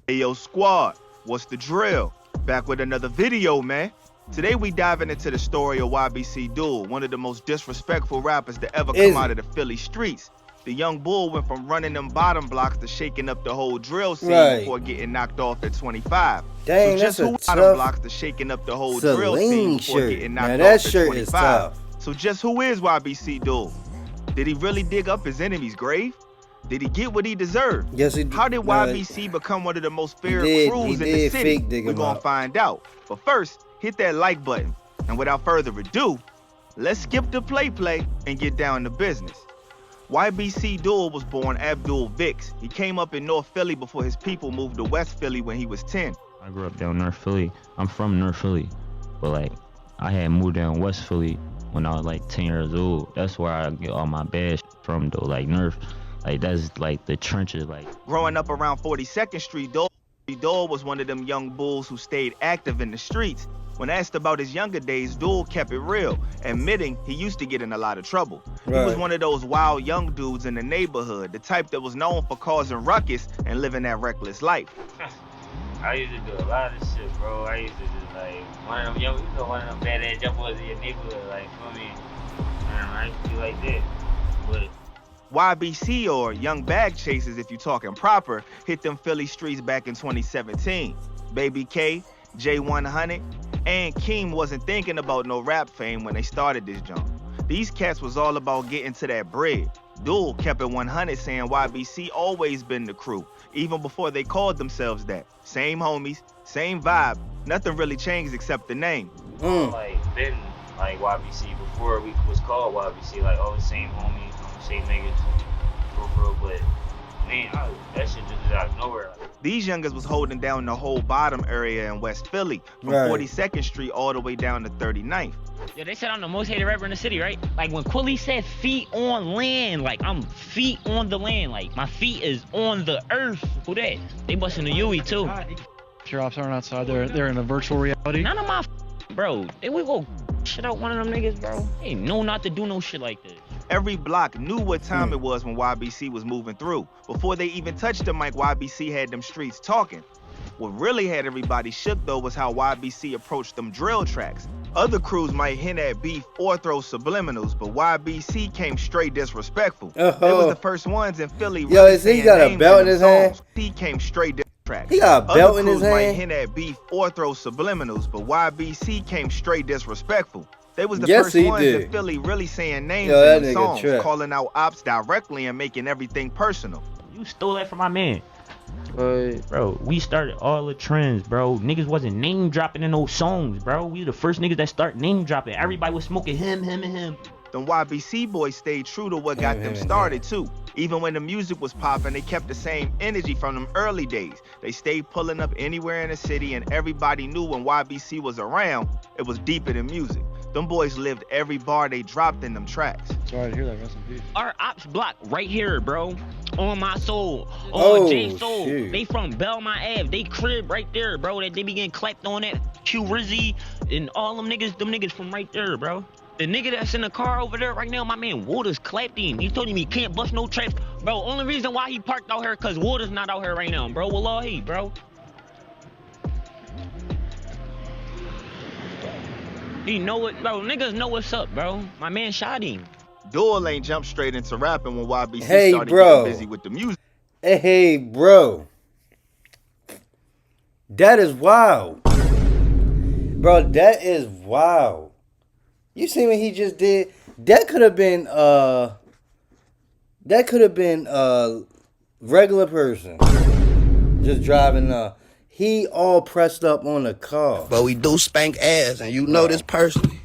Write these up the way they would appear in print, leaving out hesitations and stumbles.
Ayo squad, what's the drill? Back with another video, man. Today we diving into the story of YBC Duel, one of the most disrespectful rappers to ever come out of the Philly streets. The young bull went from running them bottom blocks to shaking up the whole drill scene before getting knocked off at 25. Dang, so just that's who a bottom blocks to shaking up the whole drill scene before getting knocked off at 25. So just who is YBC Duel? Did he really dig up his enemy's grave? Did he get what he deserved? Yes, he did. How did YBC become one of the most feared crews in the city? We're gonna find out. But first, hit that like button. And without further ado, let's skip the play and get down to business. YBC Duel was born Abdul Vicks. He came up in North Philly before his people moved to West Philly when he was 10. I grew up down North Philly. I'm from North Philly, but I had moved down West Philly when I was 10 years old. That's where I get all my bad from though, North. That's the trenches. Growing up around 42nd Street, Duel was one of them young bulls who stayed active in the streets. When asked about his younger days, Duel kept it real, admitting he used to get in a lot of trouble. He was one of those wild young dudes in the neighborhood, the type that was known for causing ruckus and living that reckless life. I used to do a lot of shit, bro. I used to just one of them young, one of them badass young boys in your neighborhood, for me. I used to be like that. But YBC, or Young Bag Chasers if you talking proper, hit them Philly streets back in 2017. Baby K, J100, and Keem wasn't thinking about no rap fame when they started this jump. These cats was all about getting to that bread. Duel kept it 100, saying YBC always been the crew, even before they called themselves that. Same homies, same vibe, nothing really changed except the name. Been YBC before we was called YBC, all the same homies, same niggas, but man, that shit just out of nowhere. These youngers was holding down the whole bottom area in West Philly, from 42nd Street all the way down to 39th. Yeah, they said I'm the most hated rapper in the city, right? When Quilly said feet on land, I'm feet on the land, my feet is on the earth. Who that? They busting the Yui too. Your ops aren't outside, they're in a virtual reality. None of my bro. They would go shit out one of them niggas, bro. They know not to do no shit like this. Every block knew what time it was when YBC was moving through. Before they even touched the mic, YBC had them streets talking. What really had everybody shook though was how YBC approached them drill tracks. Other crews might hint at beef or throw subliminals, but YBC came straight disrespectful. They was the first ones in Philly. Yo, is he got a belt in his hand? He came straight tracks. He got a belt in his hand? Other crews might hint at beef or throw subliminals, but YBC came straight disrespectful. They was the first ones in Philly really saying names in the songs, calling out ops directly and making everything personal. You stole that from my man. Bro, we started all the trends, bro. Niggas wasn't name dropping in those songs, bro. We the first niggas that start name dropping. Everybody was smoking him, and him. Them YBC boys stayed true to what got them started too. Even when the music was popping, they kept the same energy from them early days. They stayed pulling up anywhere in the city, and everybody knew when YBC was around, it was deeper than music. Them boys lived every bar they dropped in them tracks. Sorry to hear that, rest in peace. Our ops block right here, bro. On my soul. On J Soul. Shoot. They from Belmont Ave. They crib right there, bro. That they be getting clapped on that Q Rizzy and all them niggas from right there, bro. The nigga that's in the car over there right now, my man Waters clapped him. He told him he can't bust no traps. Bro, only reason why he parked out here cause Waters not out here right now, bro. Wallahi, bro. He know it, bro. Niggas know what's up, bro. My man shot him. Duel ain't jumped straight into rapping when YBC started getting busy with the music. Hey, bro. That is wild. Bro, that is wild. You see what he just did? That could have been regular person. Just driving he all pressed up on the car. But we do spank ass, and you know this personally.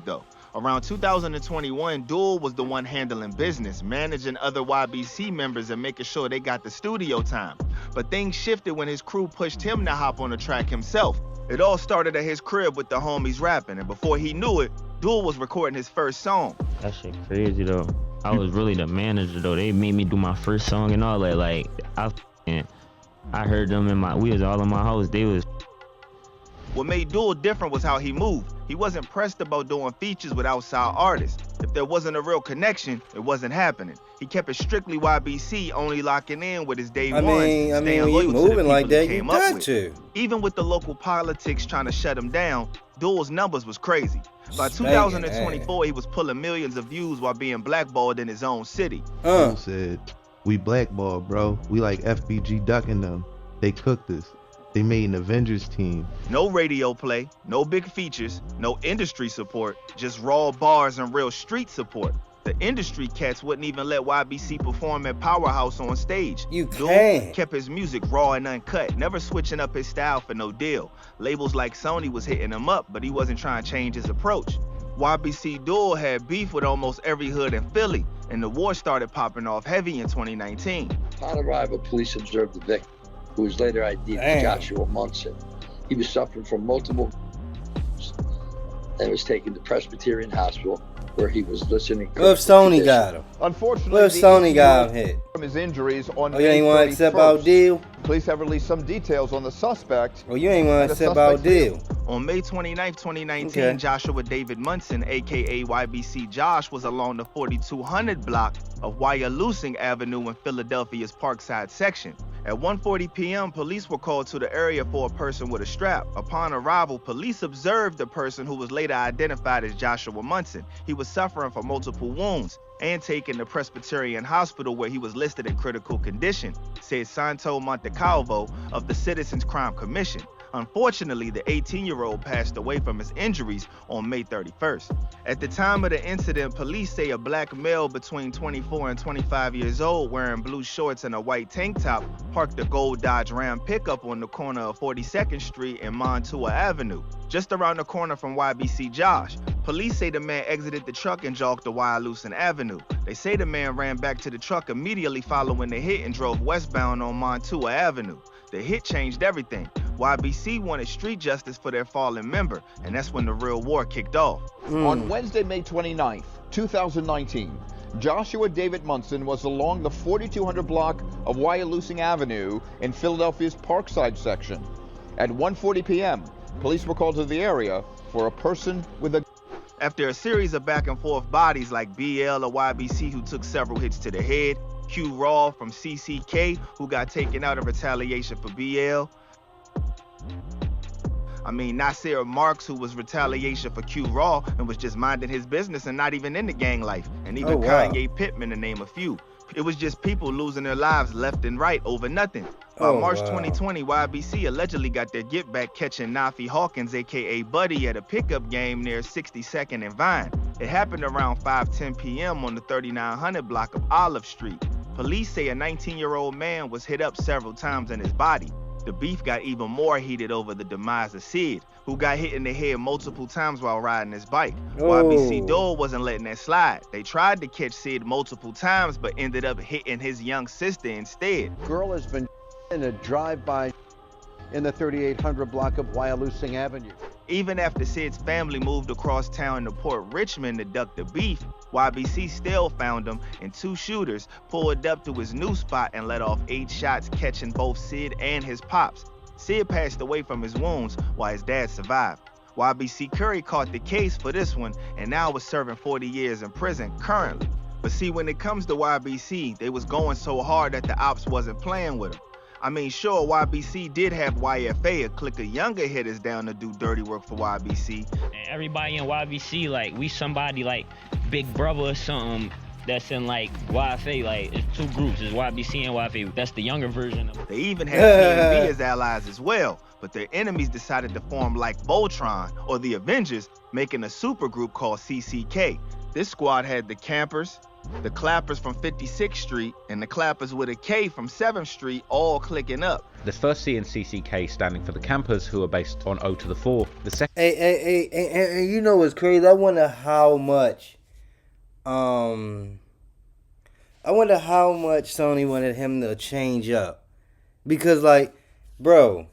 Though around 2021, Duel was the one handling business, managing other YBC members and making sure they got the studio time. But things shifted when his crew pushed him to hop on the track himself. It all started at his crib with the homies rapping, and before he knew it, Duel was recording his first song. That shit crazy though. I was really the manager though. They made me do my first song and all that. I heard them we was all in my house. They was. What made Duel different was how he moved. He wasn't pressed about doing features with outside artists. If there wasn't a real connection, it wasn't happening. He kept it strictly YBC, only locking in with his day ones, staying when you loyal to the moving people like that, he you came up got with. to. Even with the local politics trying to shut him down, Duel's numbers was crazy. By Spanking 2024, he was pulling millions of views while being blackballed in his own city. Duel said, "We blackballed, bro. We like FBG ducking them. They cooked us. They made an Avengers team." No radio play, no big features, no industry support, just raw bars and real street support. The industry cats wouldn't even let YBC perform at Powerhouse on stage. You Duel can't. kept his music raw and uncut, never switching up his style for no deal. Labels like Sony was hitting him up, but he wasn't trying to change his approach. YBC Duel had beef with almost every hood in Philly, and the war started popping off heavy in 2019. Upon arrival, police observed the victim, who was later ID'd as Joshua Munson. He was suffering from multiple and was taken to Presbyterian Hospital, where he was listening. What if Sony got him? Unfortunately, What if Sony got him hit? from his injuries on Oh, you ain't want to accept our 31st. deal? Police have released some details on the suspect. Oh, you ain't want to accept our deal? On May 29, 2019, Okay. Joshua David Munson, aka YBC Josh, was along the 4200 block of Wyalusing Avenue in Philadelphia's Parkside section. At 1:40 p.m., police were called to the area for a person with a strap. Upon arrival, police observed the person who was later identified as Joshua Munson. He was suffering from multiple wounds and taken to Presbyterian Hospital, where he was listed in critical condition, said Santo Montecalvo of the Citizens Crime Commission. Unfortunately, the 18-year-old passed away from his injuries on May 31st. At the time of the incident, police say a black male between 24 and 25 years old wearing blue shorts and a white tank top parked a gold Dodge Ram pickup on the corner of 42nd Street and Montour Avenue, just around the corner from YBC Josh. Police say the man exited the truck and jogged to Wyalusing Avenue. They say the man ran back to the truck immediately following the hit and drove westbound on Montour Avenue. The hit changed everything. YBC wanted street justice for their fallen member, and that's when the real war kicked off. On Wednesday, May 29th, 2019, Joshua David Munson was along the 4200 block of Wyalusing Avenue in Philadelphia's Parkside section. At 1:40 p.m., police were called to the area for a person with a... After a series of back and forth bodies like BL or YBC, who took several hits to the head, Q Raw from CCK, who got taken out of retaliation for BL. Nasir Marks, who was retaliation for Q Raw and was just minding his business and not even in the gang life. And even Kanye Pittman, to name a few. It was just people losing their lives left and right over nothing. By March 2020, YBC allegedly got their get back catching Nafi Hawkins, aka Buddy, at a pickup game near 62nd and Vine. It happened around 5:10 p.m. on the 3900 block of Olive Street. Police say a 19-year-old man was hit up several times in his body. The beef got even more heated over the demise of Sid, who got hit in the head multiple times while riding his bike. YBC Dole wasn't letting that slide. They tried to catch Sid multiple times, but ended up hitting his young sister instead. Girl has been in a drive-by in the 3800 block of Wyalusing Avenue. Even after Sid's family moved across town to Port Richmond to duck the beef, YBC still found him, and two shooters pulled up to his new spot and let off 8 shots, catching both Sid and his pops. Sid passed away from his wounds while his dad survived. YBC Curry caught the case for this one and now is serving 40 years in prison currently. But see, when it comes to YBC, they was going so hard that the ops wasn't playing with him. Sure, YBC did have YFA, a clique of younger hitters down to do dirty work for YBC. And everybody in YBC, like, we somebody like Big Brother or something that's in like YFA, like it's two groups, it's YBC and YFA. That's the younger version of it. They even had PNB as allies as well, but their enemies decided to form like Voltron or the Avengers, making a super group called CCK. This squad had the Campers, the Clappers from 56th Street, and the Clappers with a K from 7th Street all clicking up. The first C in CCK standing for the Campers, who are based on O to the 4. The second... Hey, you know what's crazy? I wonder how much Sony wanted him to change up. Because, bro,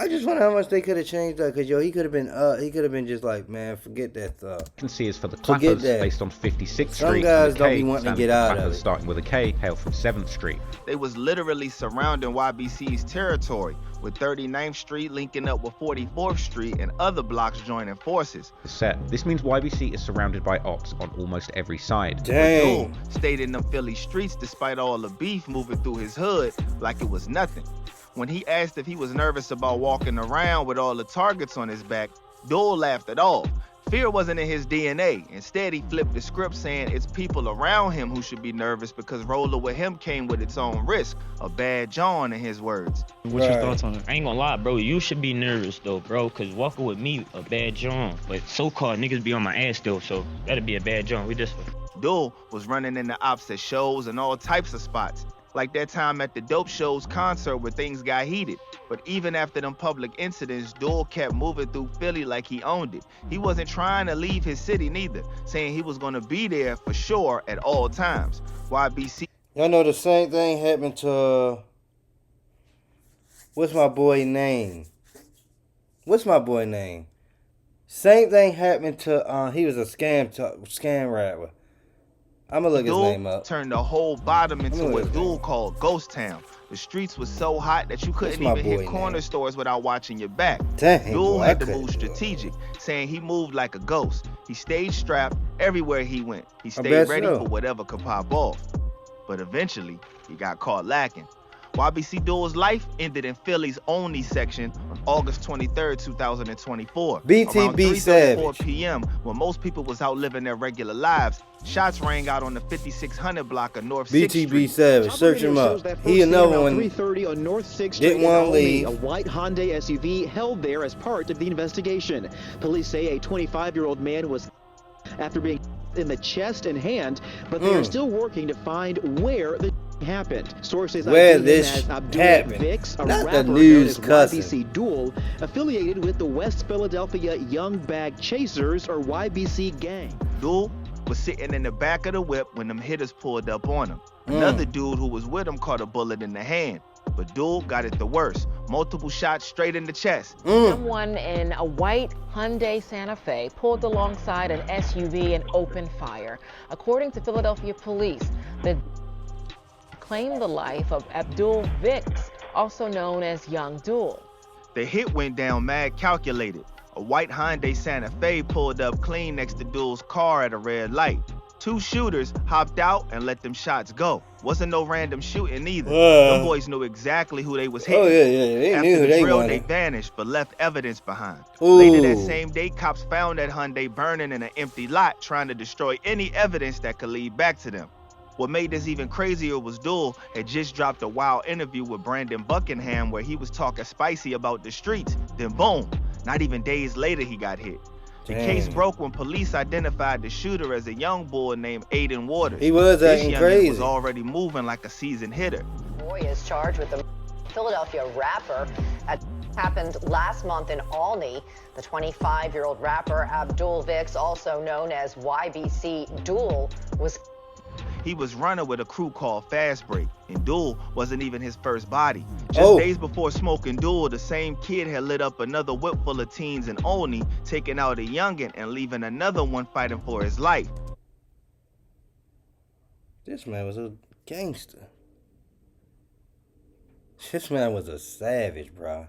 I just wonder how much they could have changed that, cause yo, he could have been just like, man, forget that stuff. You can see is for the Clappers, based on 56th Some Street. guys and the don't K, be wanting to standing get for out of Clappers it. starting with a K, hail from 7th Street. They was literally surrounding YBC's territory, with 39th Street linking up with 44th Street and other blocks joining forces. This means YBC is surrounded by ops on almost every side. Dang. Stayed in them Philly streets despite all the beef moving through his hood like it was nothing. When he asked if he was nervous about walking around with all the targets on his back, Duel laughed it off. Fear wasn't in his DNA. Instead, he flipped the script saying it's people around him who should be nervous because rolling with him came with its own risk. A bad John, in his words. What's your thoughts on it? I ain't gonna lie, bro. You should be nervous though, bro, cause walking with me a bad John. But so-called niggas be on my ass still, so that'd be a bad John. We just. Duel was running into ops at shows and all types of spots. Like that time at the Dope Show's concert where things got heated. But even after them public incidents, Duel kept moving through Philly like he owned it. He wasn't trying to leave his city neither, saying he was gonna be there for sure at all times. YBC. Y'all know the same thing happened to, what's my boy name? Same thing happened to, he was a scam rapper. I'm gonna look his name up. Turned the whole bottom into what Duel called Ghost Town. The streets was so hot that you couldn't even hit corner stores without watching your back. Dang, Duel had to move strategic, saying he moved like a ghost. He stayed strapped everywhere he went. He stayed ready for whatever could pop off. But eventually, he got caught lacking. YBC Duel's life ended in Philly's only section on August 23rd, 2024. BTB Savage. Around 3:34 p.m., when most people was out living their regular lives, shots rang out on the 5600 block of North 6th Street. BTB Savage, search him up. He another one. 3:30 on North 6th Street Didn't want to leave. A white Hyundai SUV held there as part of the investigation. Police say a 25-year-old man was after being in the chest and hand, but they are still working to find where the happened. Sources where ID this him as Abdul happened. Vix, a Not rapper the news known as cussing. YBC Duel, affiliated with the West Philadelphia Young Bag Chasers, or YBC gang. Duel was sitting in the back of the whip when them hitters pulled up on him. Another dude who was with him caught a bullet in the hand, but Duel got it the worst. Multiple shots straight in the chest. Someone in a white Hyundai Santa Fe pulled alongside an SUV and opened fire. According to Philadelphia police, the claimed the life of Abdul Vix, also known as Young Duel. The hit went down mad calculated. A white Hyundai Santa Fe pulled up clean next to Duel's car at a red light. Two shooters hopped out and let them shots go. Wasn't no random shooting either. Them boys knew exactly who they was hitting. Oh, yeah. They After knew the they drill, wanted. they vanished but left evidence behind. Ooh. Later that same day, cops found that Hyundai burning in an empty lot, trying to destroy any evidence that could lead back to them. What made this even crazier was Duel had just dropped a wild interview with Brandon Buckingham where he was talking spicy about the streets. Then boom, not even days later he got hit. The case broke when police identified the shooter as a young boy named Aiden Waters. He was acting crazy. He was already moving like a seasoned hitter. Boy is charged with the Philadelphia rapper. That happened last month in Albany. The 25-year-old rapper Abdul Vix, also known as YBC Duel, was He was running with a crew called Fast Break, and Duel wasn't even his first body. Just days before smoking Duel, the same kid had lit up another whip full of teens in Olney, taking out a youngin' and leaving another one fighting for his life. This man was a gangster. This man was a savage, bro.